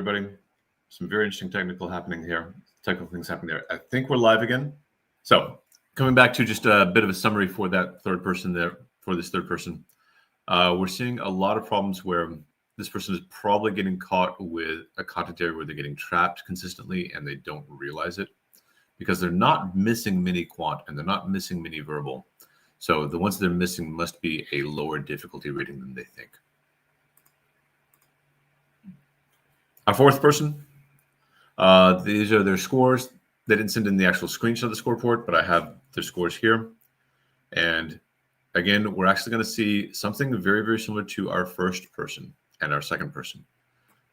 everybody. Some very interesting technical things happening there. I think we're live again. So coming back to just a bit of a summary for that third person there, for this third person, we're seeing a lot of problems where this person is probably getting caught with a content area where they're getting trapped consistently and they don't realize it because they're not missing mini quant and they're not missing mini verbal. So the ones they're missing must be a lower difficulty rating than they think. Our fourth person, these are their scores. They didn't send in the actual screenshot of the score report, but I have their scores here. And again, we're actually going to see something very, very similar to our first person and our second person.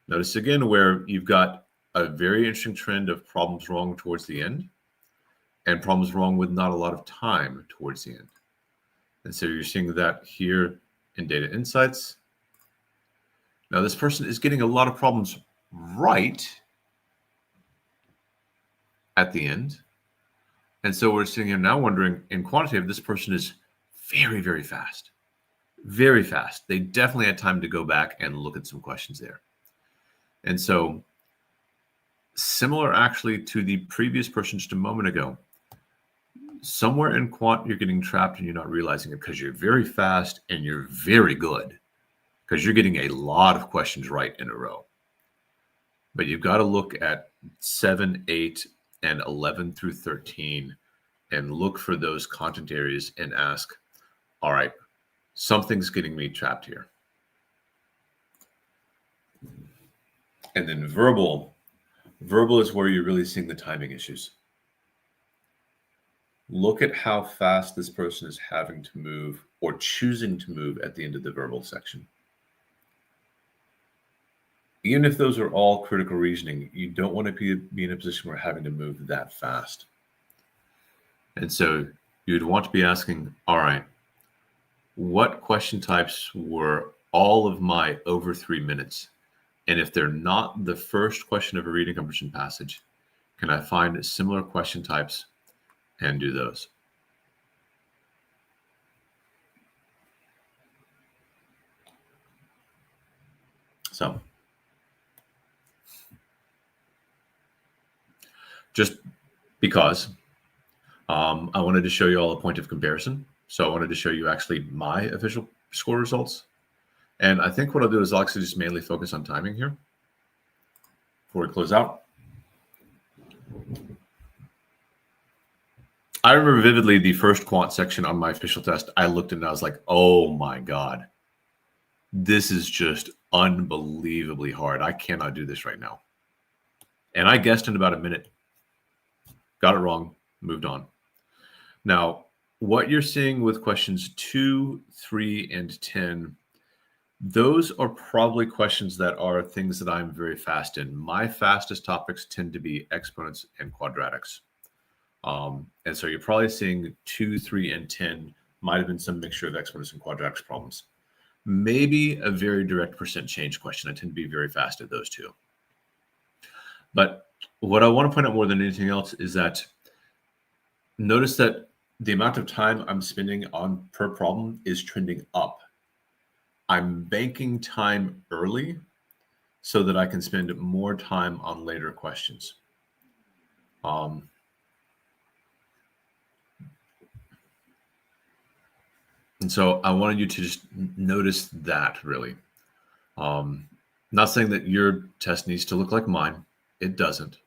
Notice again where you've got a very interesting trend of problems wrong towards the end and problems wrong with not a lot of time towards the end. And so you're seeing that here in data insights. Now this person is getting a lot of problems right at the end. And so we're sitting here now wondering, in quantitative, this person is very, very fast. Very fast. They definitely had time to go back and look at some questions there. And so similar actually to the previous person just a moment ago, somewhere in quant, you're getting trapped and you're not realizing it because you're very fast and you're very good because you're getting a lot of questions right in a row. But you've got to look at 7, 8, and 11 through 13 and look for those content areas and ask, all right, something's getting me trapped here. And then verbal. Verbal is where you're really seeing the timing issues. Look at how fast this person is having to move or choosing to move at the end of the verbal section. Even if those are all critical reasoning, you don't want to be in a position where having to move that fast. And so you'd want to be asking, all right, what question types were all of my over 3 minutes? And if they're not the first question of a reading comprehension passage, can I find similar question types and do those? So just because I wanted to show you all a point of comparison. So I wanted to show you actually my official score results. And I think what I'll do is I'll actually just mainly focus on timing here before we close out. I remember vividly the first quant section on my official test. I looked and I was like, oh my God, this is just unbelievably hard. I cannot do this right now. And I guessed in about a minute. Got it wrong, moved on. Now, what you're seeing with questions 2, 3, and 10, those are probably questions that are things that I'm very fast in. My fastest topics tend to be exponents and quadratics. And so you're probably seeing 2, 3, and 10 might have been some mixture of exponents and quadratics problems. Maybe a very direct percent change question. I tend to be very fast at those two. But what I want to point out more than anything else is that notice that the amount of time I'm spending on per problem is trending up. I'm banking time early so that I can spend more time on later questions. And so I wanted you to just notice that really. Not saying that your test needs to look like mine. It doesn't.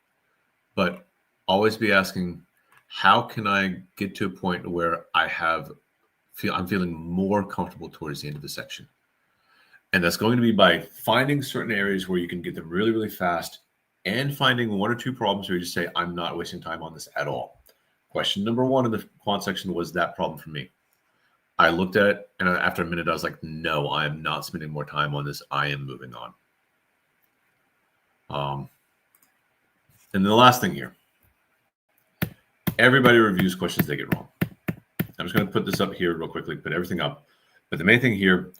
But always be asking, how can I get to a point where I'm feeling more comfortable towards the end of the section? And that's going to be by finding certain areas where you can get them really, really fast and finding 1 or 2 problems where you just say, I'm not wasting time on this at all. Question number 1 in the quant section was that problem for me. I looked at it, and after a minute, I was like, no, I am not spending more time on this. I am moving on. And then the last thing here, everybody reviews questions they get wrong. I'm just going to put this up here real quickly, put everything up. But the main thing here,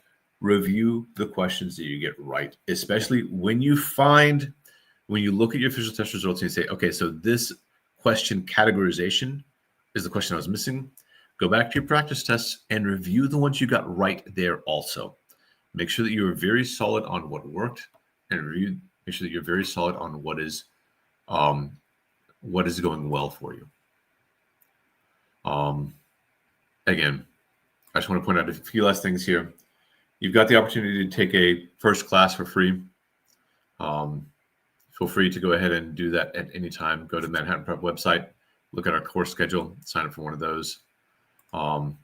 review the questions that you get right, especially when you look at your official test results and you say, okay, so this question categorization is the question I was missing. Go back to your practice tests and review the ones you got right there also. Make sure that you are very solid on what worked and Make sure that you're very solid on what is going well for you. Again, I just want to point out a few last things here. You've got the opportunity to take a first class for free. Feel free to go ahead and do that at any time. Go to the Manhattan Prep website, look at our course schedule, sign up for one of those. Also,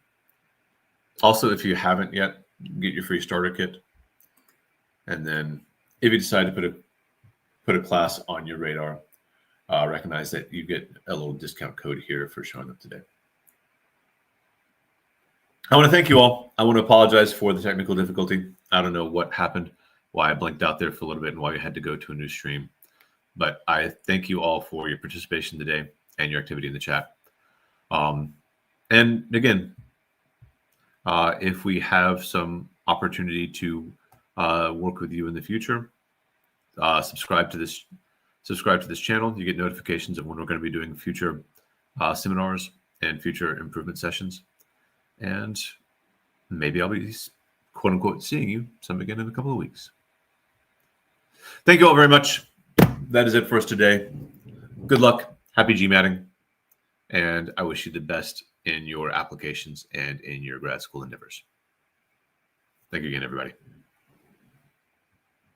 if you haven't yet, get your free starter kit. And then if you decide to put a class on your radar, recognize that you get a little discount code here for showing up today. I want to thank you all. I want to apologize for the technical difficulty. I don't know what happened, why I blinked out there for a little bit, and why we had to go to a new stream. But I thank you all for your participation today and your activity in the chat. And again, if we have some opportunity to work with you in the future, subscribe to this channel. You get notifications of when we're going to be doing future seminars and future improvement sessions. And maybe I'll be, quote unquote, seeing you some again in a couple of weeks. Thank you all very much. That is it for us today. Good luck. Happy GMATting. And I wish you the best in your applications and in your grad school endeavors. Thank you again, everybody.